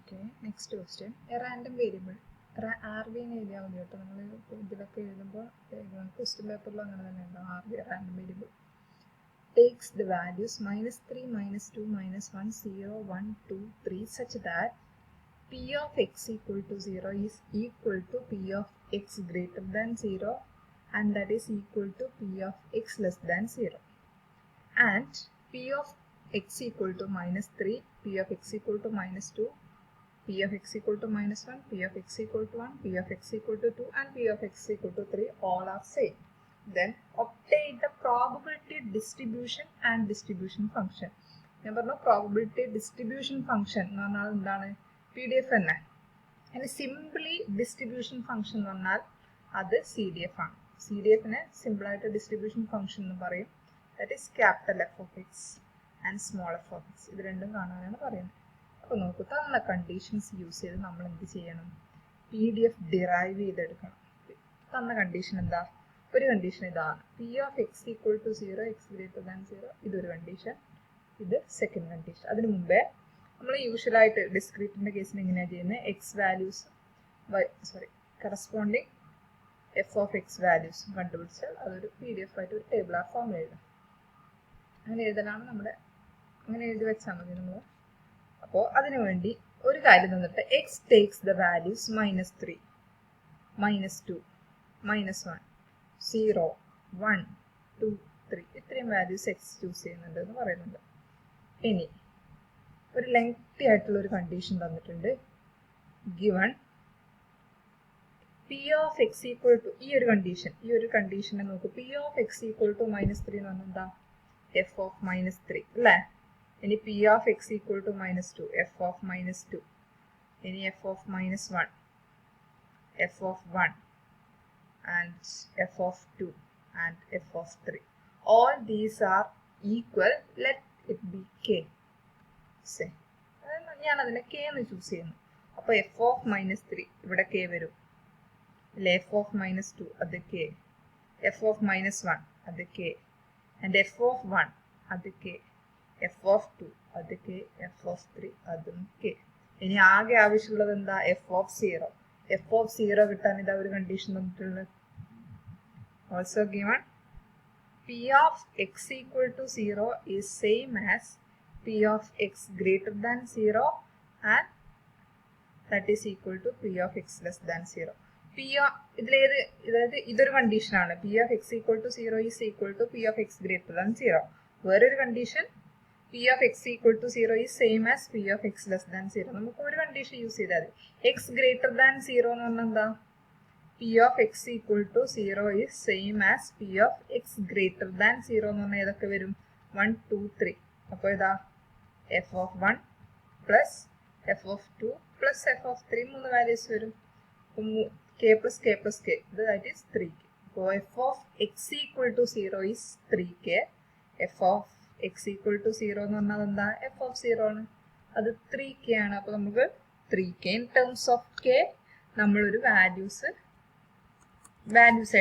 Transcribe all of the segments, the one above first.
Okay, next question. A random variable. RV എന്ന് എഴുതിയാൽ മതി കേട്ടോ. നമ്മൾ ഇതിലൊക്കെ എഴുതുമ്പോൾ ക്വസ്റ്റ്യൻ പേപ്പറിൽ അങ്ങനെ തന്നെ ഉണ്ടാവും. RV random variable takes the values -3, -2, -1, 0, 1, 2, 3 such that p of x equal to 0 is equal to p of x greater than 0 and that is equal to p of x less than 0. And p of x equal to -3, p of x equal to -2, p of x equal to -1, p of x equal to 1, p of x equal to 2 and p of x equal to 3 all are same. Then obtain the probability distribution and distribution function. ഞാൻ പറഞ്ഞു probability distribution function എന്ന് പറഞ്ഞാൽ എന്താണ് PDF തന്നെ. ഇനി simply distribution function എന്ന് പറഞ്ഞാൽ അത് CDF ആണ്. CDFനെ സിമ്പിളായിട്ട് ഡിസ്ട്രിബ്യൂഷൻ ഫംഗ്ഷൻ എന്ന് പറയും. That is capital F of x and small f of x. ഇത് രണ്ടും കാണാനാണ് പറയുന്നത്. അപ്പോൾ നോക്കൂ, തന്ന കണ്ടീഷൻസ് യൂസ് ചെയ്ത് നമ്മൾ എന്ത് ചെയ്യണം? PDF ഡിറൈവ് ചെയ്തെടുക്കണം. തന്ന കണ്ടീഷൻ എന്താ? ഒരു കണ്ടീഷൻ ഇതാണ്, p of x equal to 0, x greater than 0. ഇതൊരു കണ്ടീഷൻ, ഇത് സെക്കൻഡ് കണ്ടീഷൻ. അതിന് മുമ്പേ നമ്മൾ യൂഷ്വലായിട്ട് ഡിസ്ക്രീറ്റിൻ്റെ കേസിൽ എങ്ങനെയാണ് ചെയ്യുന്നത്? X values corresponding F of X values കണ്ടുപിടിച്ചാൽ അതൊരു PDF ആയിട്ട് ഒരു ടേബിൾ ഫോം എഴുതാം. അങ്ങനെ എഴുതലാണ് നമ്മുടെ, അങ്ങനെ എഴുതി വെച്ചാൽ മതി നമ്മൾ. അപ്പോൾ അതിനു വേണ്ടി ഒരു കാര്യം തന്നിട്ട് എക്സ് ടേക്സ് ദ വാല്യൂസ് -3, -2, -1, 0, 1, 2, 3 ഇത്രയും വാല്യൂസ് എക്സ് ചൂസ് ചെയ്യുന്നുണ്ട് എന്ന് പറയുന്നുണ്ട്. ഇനി ഒരു ലെങ്തി ആയിട്ടുള്ള ഒരു കണ്ടീഷൻ തന്നിട്ടുണ്ട്. Given p of x equal to ഈ ഒരു കണ്ടീഷനെ നോക്കൂ. p of x equal to -3 എന്ന് പറഞ്ഞാൽ എന്താ? f of -3 അല്ലേ? ഇനി p of x equal to -2, f of -2. ഇനി f of -1, f of 1 and f of 2 and f of 3. All these are equal. Let it be k. ഞാൻ അതിനെ k എന്ന് choose ചെയ്യുന്നു. അപ്പോൾ f of -3 ഇവിടെ k വരും. f of -2 അത് k, f of -1 അത് k and f of 1 അത് k, f of 2 അത് k, f of 3 അതും k. ഇനി ആകെ ആവശ്യമുള്ളത് എന്താ? f of 0. f of 0 കിട്ടാൻ ഇതാ ഒരു കണ്ടീഷൻ തന്നിട്ടുള്ളത്. Also given p of x equal to 0 is same as p of x greater than 0 and that is equal to p of x less than 0. ഇതൊരു കണ്ടീഷനാണ്. p of x equal to 0 is equal to p of x greater than 0. വേറൊരു condition p of x equal to 0 is same as p of x less than 0. നമുക്ക് ഒരു condition use ചെയ്താൽ മതി. x greater than 0 എന്ന് പറഞ്ഞാൽ എന്താ? p of x equal to 0 is same as p of x greater than 0 എന്ന് പറഞ്ഞാൽ ഏതൊക്കെ വരും? 1, 2, 3. അപ്പോൾ ഇതാ f of 1 plus f of 2 plus f of 3 മൂന്ന് വാല്യൂസ് വരും. k plus k plus k, that is 3k. അപ്പോൾ f of x equal to 0 is 3k. f of x equal to 0 എന്ന് പറഞ്ഞാൽ എന്താ? f of 0 ആണ്, അത് 3k ആണ്. അപ്പോൾ നമുക്ക് 3k in terms of k നമ്മളൊരു വാല്യൂസ്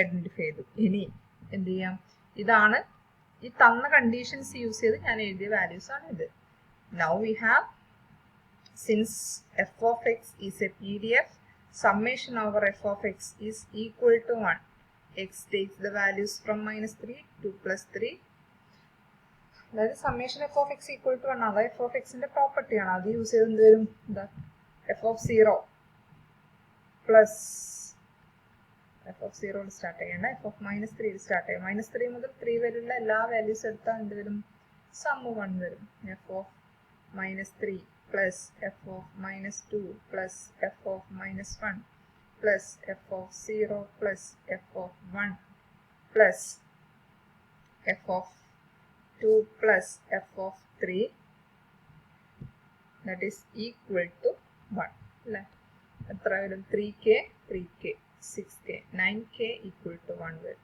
ഐഡന്റിഫൈ ചെയ്തു. ഇനി എന്ത് ചെയ്യാം? ഇതാണ് ഈ തന്ന കണ്ടീഷൻസ് യൂസ് ചെയ്ത് ഞാൻ എഴുതിയ വാല്യൂസ് ആണ് ഇത്. Now we have, since f of x is a PDF, summation over f of x is equal to 1. x takes the values from -3 to +3. അതായത് summation f of x equal to 1 അത് f of x ന്റെ property ആണ്. അത് use ചെയ്ത് എന്ത് വരും? f of 0 plus f of 0 start ചെയ്യണ്ട, f of -3 start ചെയ്യാം. -3 മുതൽ 3 വരെയുള്ള എല്ലാ വാല്യൂസ് എടുത്താൽ എന്ത് വരും? സം 1 വരും. f of -3 plus f of -2 plus f of -1 plus f of 0 plus f of 1 plus f of 2 plus f of 3 that is equal to 1 അല്ലേ? എത്ര വരും? 3k, 3k, 6k, 9k equal to 1 വരും.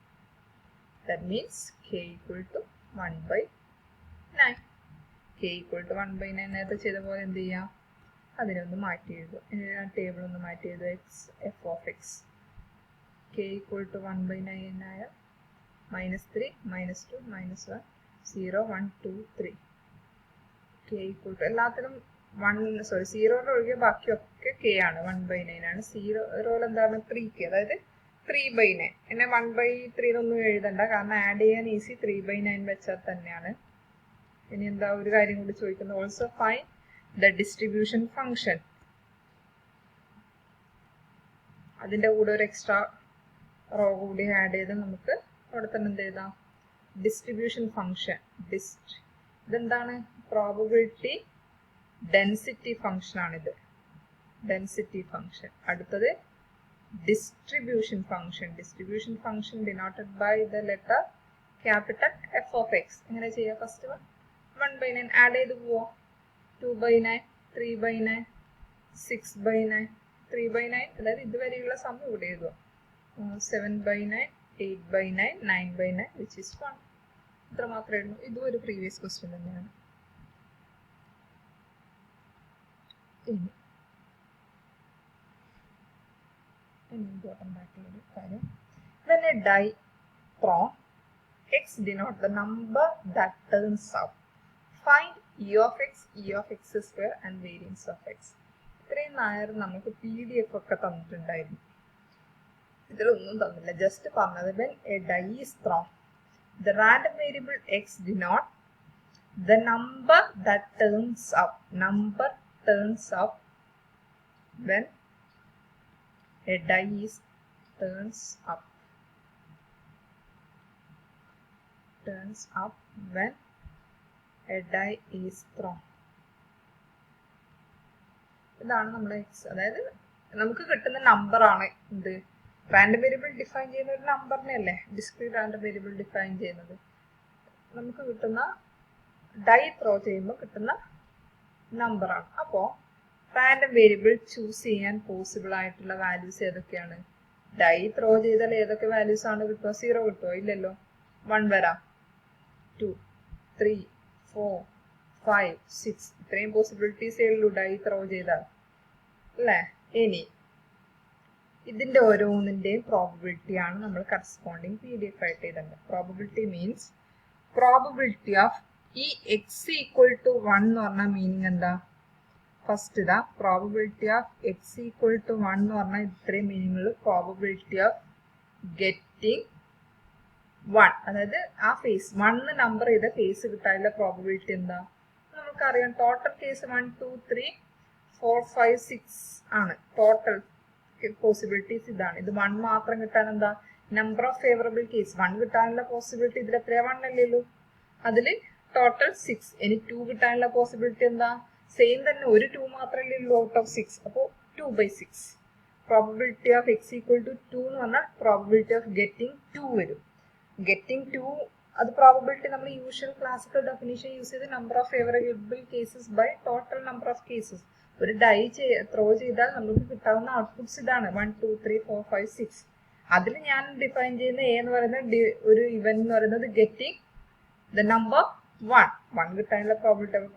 That means k equal to 1/9. k equal to 1/9 നേരത്തെ ചെയ്ത പോലെ എന്ത് ചെയ്യാം? അതിനൊന്ന് മാറ്റി എഴുതുക. ടേബിൾ ഒന്ന് മാറ്റി എഴുതുക. f of x k equal to 1/9 ആയാൽ -3, -2, -1, 0, 1, 2, 3. k equal to എല്ലാത്തിനും സീറോയിൽ ഒഴികെ ബാക്കിയൊക്കെ കെ ആണ്. 1/9 ആണ്. സീറോയിൽ എന്താണ് 3k, അതായത് 3/9. പിന്നെ 1/3 എന്നൊന്നും എഴുതണ്ട, കാരണം ആഡ് ചെയ്യാൻ ഈസി. 3/9 വെച്ചാൽ തന്നെയാണ്. ഇനി എന്താ ഒരു കാര്യം കൂടി ചോദിക്കുന്നത്, also find the distribution function. അതിന്റെ കൂടെ ഒരു എക്സ്ട്രാ റോ കൂടി ആഡ് ചെയ്ത് നമുക്ക് അവിടെ തന്നെ എന്ത് ചെയ്താം, ഡിസ്ട്രിബ്യൂഷൻ ഫംഗ്ഷൻ. ഇതെന്താണ്, പ്രോബബിലിറ്റി ഡെൻസിറ്റി ഫംഗ്ഷൻ ആണിത്, ഡെൻസിറ്റി ഫംഗ്ഷൻ. അടുത്തത് distribution function. Distribution function denoted by the letter capital F of x. എങ്ങനെ ചെയ്യാം, ഫസ്റ്റ് 1/9 ആഡ് ചെയ്ത് പോവോ, 2/9, 3/9, 6/9, 3/9, അതായത് ഇതുവരെയുള്ള സം ഇവിടെ എഴുതുക. 7/9, 8/9, 9/9, which is 1. ഇത്ര മാത്രമേ ഉള്ളൂ. ഇതും ഒരു പ്രീവിയസ് ക്വസ്റ്റ്യൻ തന്നെയാണ്. ഇമ്പോർട്ടൻ്റ് ആയിട്ടുള്ള ഒരു കാര്യം, when a die thrown, x denote the number that turns out. Find e of x, e of x square and variance of x. ഇത്രയും നേരം നമുക്ക് PDF ഒക്കെ തന്നിട്ടുണ്ടായിരുന്നു. ഇതിലൊന്നും തന്നില്ല, ജസ്റ്റ് പറഞ്ഞത് when a die is thrown, the random variable x denote the number that turns up. Number turns up when a die is turns up when a die is thrown. ഇതാണ് നമ്മുടെ X, അതായത് നമുക്ക് കിട്ടുന്ന number ആണ് ഇത്. Random variable define ചെയ്യുന്ന ഒരു നമ്പറിനെയല്ലേ discrete random variable define ചെയ്യുന്നത്. നമുക്ക് കിട്ടുന്ന ഡൈ ത്രോ ചെയ്യുമ്പോൾ കിട്ടുന്ന നമ്പറാണ്. അപ്പോൾ റാൻഡം വേരിയബിൾ ചൂസ് ചെയ്യാൻ പോസിബിൾ ആയിട്ടുള്ള വാല്യൂസ് ഏതൊക്കെയാണ്? ഡൈ ത്രോ ചെയ്താൽ ഏതൊക്കെ വാല്യൂസ് ആണ് കിട്ടുക? 0 കിട്ടുമോ? ഇല്ലല്ലോ. 1 വരാം, 2, 3, 4, 5, 6, ഇത്രയും പോസിബിലിറ്റീസേ ഉള്ളൂ ഡൈ ത്രോ ചെയ്താൽ, അല്ലേ? ഇനി ഇതിന്റെ ഓരോന്നിന്റെയും പ്രോബബിലിറ്റി ആണ് നമ്മൾ കറസ്പോണ്ടിങ് PDF ആയിട്ട് എഴുതേണ്ടത്. പ്രോബബിലിറ്റി മീൻസ് പ്രോബബിലിറ്റി ഓഫ് ഈ x ഈക്വൽ ടു 1 എന്ന് പറഞ്ഞ മീനിങ് എന്താ? ഫസ്റ്റ് ഇതാ probability of x equal to 1 എന്ന് പറഞ്ഞാൽ ഇത്രയും മീനിങ്ങുള്ളൂ. പ്രോബബിലിറ്റി ഓഫ് ഗെറ്റിംഗ് 1, അതായത് ആ ഫേസ് 1 നമ്പർ ചെയ്ത ഫേസ് കിട്ടാനുള്ള പ്രോബബിലിറ്റി എന്താ? നമുക്കറിയാം ടോട്ടൽ കേസ് 1, 2, 3, 4, 5, 6 ആണ്. ടോട്ടൽ പോസിബിലിറ്റീസ് ഇതാണ്. ഇത് 1 മാത്രം കിട്ടാൻ എന്താ? നമ്പർ ഓഫ് ഫേവറബിൾ കേസ് 1 കിട്ടാനുള്ള പോസിബിലിറ്റി ഇതിൽ എത്രയാ? 1 അല്ലേ ഉള്ളൂ. അതിൽ ടോട്ടൽ 6. ഇനി 2 കിട്ടാനുള്ള പോസിബിലിറ്റി എന്താ? സെയിം തന്നെ, ഒരു 2 മാത്രമല്ലേ ഉള്ളൂ ഔട്ട് ഓഫ് 6. അപ്പോൾ 2/6. Probability of x equal to 2 എന്ന് പറഞ്ഞാൽ പ്രോബബിലിറ്റി ഓഫ് ഗെറ്റിംഗ് 2 വരും. ഗെറ്റിംഗ് 2 അത് പ്രോബബിലിറ്റി നമ്മൾ യൂഷ്വൽ ക്ലാസിക്കൽ ഡെഫിനിഷൻ യൂസ് ചെയ്ത് number of favourable cases by total number of cases. ഒരു ഡൈ ത്രോ ചെയ്താൽ നമുക്ക് കിട്ടാവുന്ന ഔട്ട്പുട്ട്സ് ഇതാണ് 1, 2, 3, 4, 5, 6. അതിൽ ഞാൻ ഡിഫൈൻ ചെയ്യുന്ന എ എന്ന് പറയുന്നത് ഒരു ഇവന്റ് എന്ന് പറയുന്നത് ഗെറ്റിംഗ് ദ നമ്പർ 1 കിട്ടാനുള്ള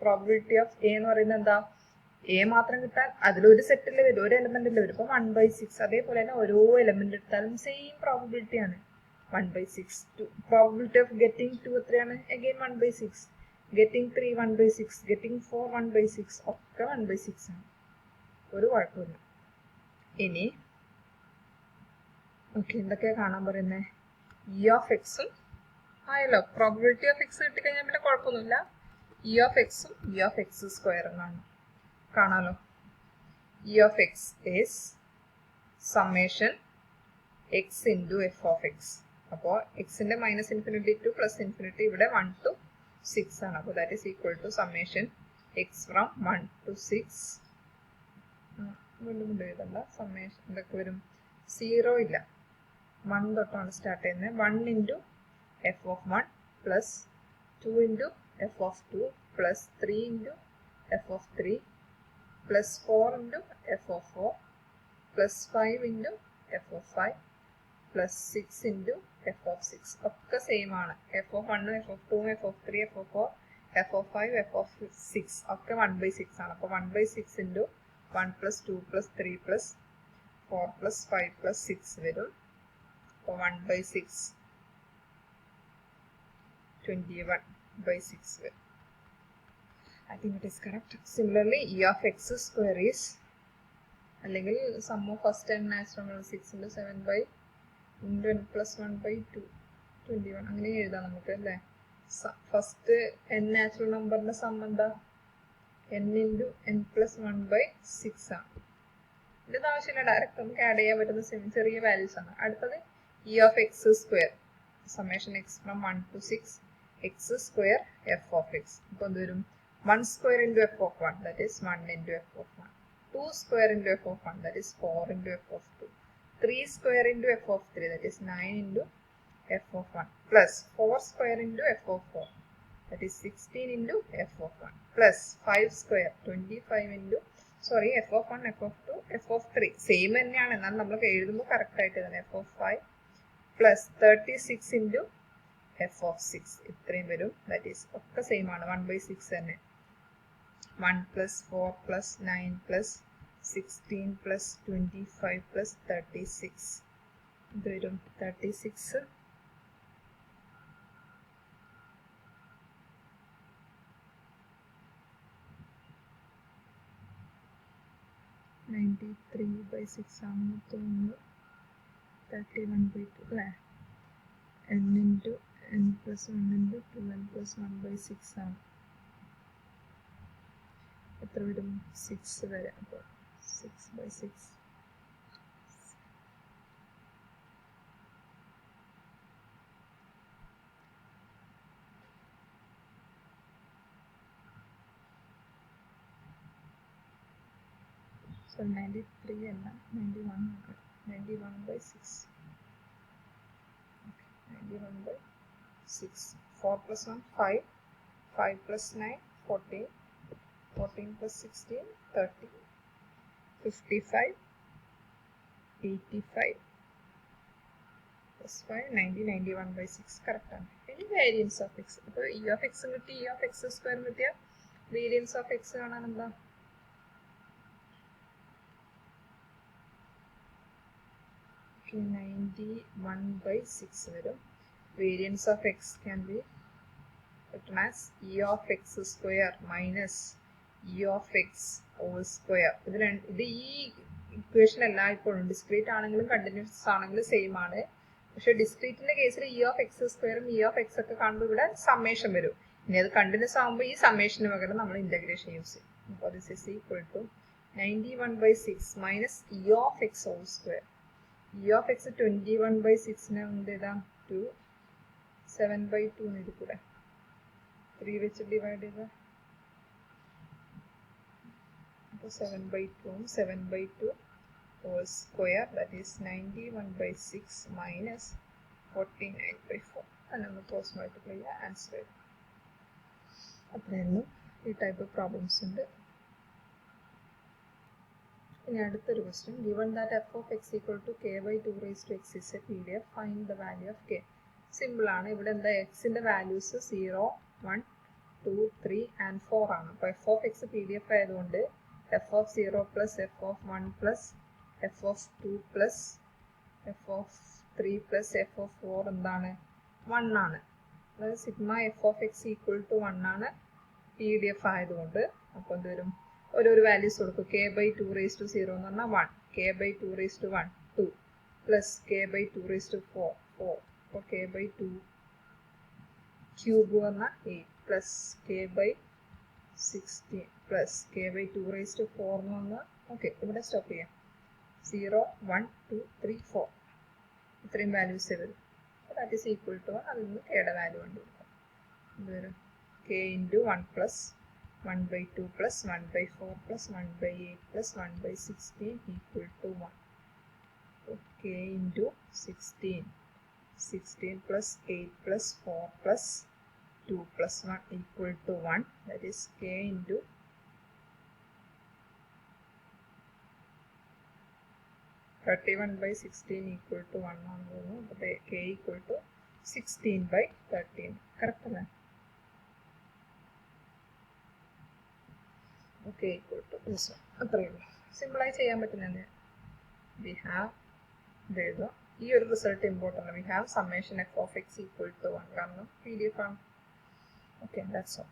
പ്രോബബിലിറ്റി ഓഫ് എ എന്ന് പറയുന്നത് എന്താ? എ മാത്രം കിട്ടാൻ അതിലൊരു സെറ്റിൽ വരും, ഒരു എലമെന്റിൽ വരും. ഇപ്പൊ 1/6. അതേപോലെ തന്നെ ഓരോ എലമെന്റ് എടുത്താലും സെയിം പ്രോബബിലിറ്റി ആണ് 1/6. പ്രോബബിലിറ്റി ഓഫ് ഗെറ്റിംഗ് 2 എത്രയാണ്? അഗൈൻ 1/6. ഗെറ്റിംഗ് 3 1/6. ഗെറ്റിംഗ് 4 1/6. ഒക്കെ 1/6 ആണ്. ഒരു കുഴപ്പമില്ല. ഇനി ഓക്കെ, എന്തൊക്കെയാ കാണാൻ പറയുന്നത്? ഇ ഓഫ് എക്സും ആയല്ലോ. പ്രോബബിലിറ്റി ഓഫ് എക്സ് കിട്ടിക്കഴിഞ്ഞാൽ പിന്നെ കുഴപ്പമൊന്നുമില്ല. ഇ ഓഫ് എക്സും ഇ ഓഫ് എക്സ് സ്ക്വയറും കാണാലോ. E of X is summation X into F of x. അപ്പോൾ എക്സിന്റെ -∞ ടു +∞, ഇവിടെ 1 to 6 ആണ്. അപ്പോൾ that is equal to summation x from 1 to 6. വീണ്ടും എഴുതണ്ട. സമ്മേഷൻ എന്തൊക്കെ വരും? 0 ഇല്ല, 1 തൊട്ടാണ് സ്റ്റാർട്ട് ചെയ്യുന്നത്. 1 into F of 1 plus 2 into F of 2 plus 3 into F of 3 plus 4 into F of 4 plus 5 into F of 5 plus 6 into F of 6. ഒക്കെ same ആണ്. F of 1, F of 2, F of 3, F of 4, F of 5, F of 6 ഒക്കെ 1/6 ആണ്. അപ്പോൾ 1/6 into 1 plus 2 plus 3 plus 4 plus 5 plus 6 വരും. അപ്പോൾ 1/6 21/6 വരും. I think it is correct. Similarly, e of x square is അല്ലെങ്കിൽ sum of first n natural number 6 into 7 by into n plus 1 by 2 21 അങ്ങനെ എഴുതാം നമുക്ക് അല്ലേ. ഫസ്റ്റ് n നാച്ചുറൽ നമ്പറിന്റെ some എന്താ n into n plus 1 by 6 ആണ്. ഇതിന്റെ ആവശ്യമില്ല, ഡയറക്റ്റ് നമുക്ക് ആഡ് ചെയ്യാൻ പറ്റുന്ന ചെറിയ വാല്യൂസ് ആണ്. അടുത്തത് e of x square summation x from 1 to 6 x square f of x. അപ്പോൾ എന്ത് വരും 1 square into f of 1 that is 1 into f of 1, 2 square into f of 1 that is 4 into f of 2, 3 square into f of 3 that is 9 into f of 1 plus 4 square into f of 4 that is 16 into f of 1 plus 5 square 25 into f of 1 f of 2 f of 3 same തന്നെയാണ്, എന്നാൽ നമ്മൾ എഴുതുമ്പോൾ correct ആയിട്ട് തന്നെ f of 5 plus 36 into f of 6 ഇത്രയും വരും. That is ഒക്കെ same ആണ്, 1 by 6 തന്നെ. 1 plus 4 plus 9 plus 16 plus 25 plus 36 ഇത് വരും 36 93 by 6 ആണെന്ന് തോന്നുന്നു. 31 by 2 അല്ലേ. n into n plus 1 into 2n plus 1 by 6 ആണ്. എത്ര വരും 6 വരെ. അപ്പോൾ 6 by 6 so 93 അല്ല 91 91 by 6 91 by 6 4 plus 1 5 5 plus 9 14 14 plus 16 30 55 85 plus 5 90 91 by 6 correct ആണ്. ഇനി വേരിയൻസ് ഓഫ് എക്സ്. അപ്പോൾ ഇ ഓഫ് എക്സ് കിട്ടി, ഇ ഓഫ് എക്സ് സ്ക്വയർ കിട്ടിയ വേരിയൻസ് ഓഫ് എക്സ് കാണാൻ എന്താ 91 by 6 വരും. Variance of x can be written as e of x square minus e of x whole square. ഇത് ഈ equation എല്ലായ്പ്പോഴും discrete ആണെങ്കിലും കണ്ടിന്യൂസ് ആണെങ്കിലും സെയിം ആണ്. പക്ഷെ ഡിസ്ക്രീറ്റിന്റെ കേസിൽ ഇ ഓഫ് എക്സ് സ്ക്വയറും ഇ ഓഫ് എക്സ് ഒക്കെ കാണുമ്പോൾ ഇവിടെ സമ്മേഷൻ വരും. ഇനി അത് കണ്ടിന്യൂസ് ആകുമ്പോൾ ഈ സമ്മേഷന് പകരം നമ്മൾ ഇന്റഗ്രേഷൻ യൂസ് ചെയ്യും. അപ്പോൾ this is equal to 91 by 6 minus E of x whole square. E of x 21 by 6നെ എന്ത് ചെയ്താം 2 7 by 2 ഇത് കൂടെ 3 വെച്ച് ഡിവൈഡ് ചെയ്ത അപ്പോൾ 7 by 2 7 by 2 whole square that is 91 by 6 minus 49 by 4. അതൊന്ന് ക്രോസ് മൾട്ടിപ്ലൈ ചെയ്യുക, ആൻസർ വരും. അത്രയൊന്നും ഈ ടൈപ്പ് ഓഫ് പ്രോബ്ലംസ് ഉണ്ട്. ഇനി അടുത്തൊരു question. Given that f of x equal to k by 2 raise to x is a PDF, find the value of k. Simple ആണ്. ഇവിടെ എന്താ എക്സിന്റെ വാല്യൂസ് 0 1 2 3 and 4 ആണ്. അപ്പോൾ എഫ് ഓഫ് എക്സ് PDF ആയതുകൊണ്ട് f of 0 plus f of 1 plus f of 2 plus f of 3 plus f of 4 എന്താണ് 1 ആണ്. അതായത് sigma f of x equal to 1 ആണ് PDF ആയതുകൊണ്ട്. അപ്പോൾ എന്ത് വരും, ഓരോരോ വാല്യൂസ് കൊടുക്കും. കെ ബൈ 2 റേസ് ടു 0 എന്ന് പറഞ്ഞാൽ 1, k by 2 raise to 1 2 plus k by 2 raise to 4 4. അപ്പോൾ കെ ബൈ 2 ക്യൂബ് പറഞ്ഞാൽ 8 plus k by 16 plus k by 2 raise to 4 എന്ന് പറഞ്ഞാൽ ഓക്കെ ഇവിടെ സ്റ്റോപ്പ് ചെയ്യാം. 0 1 2 3 4 ഇത്രയും വാല്യൂസ് വരും. That is equal to 1. അതിൽ നിന്ന് കെയുടെ വാല്യൂ കണ്ടുപിടിക്കാം. ഇത് വരും k into 1 plus 1 by 2 plus 1 by 4 plus 1 by 8 plus 1 by 16 equal to 1. So k into 16 plus 8 plus 4 plus 2 plus 1 equal to 1. That is k into 31 by 16 equal to 1. K equal to 16 by 13. Correct? Okay, equal to this one. അത്രയും സിമ്പിളായി ചെയ്യാൻ പറ്റുന്നത്. We have ഇതേതോ ഈ ഒരു result important ആണ്. We have summation f of x equal to 1 കാരണം PDF ആണ്. Okay, that's all.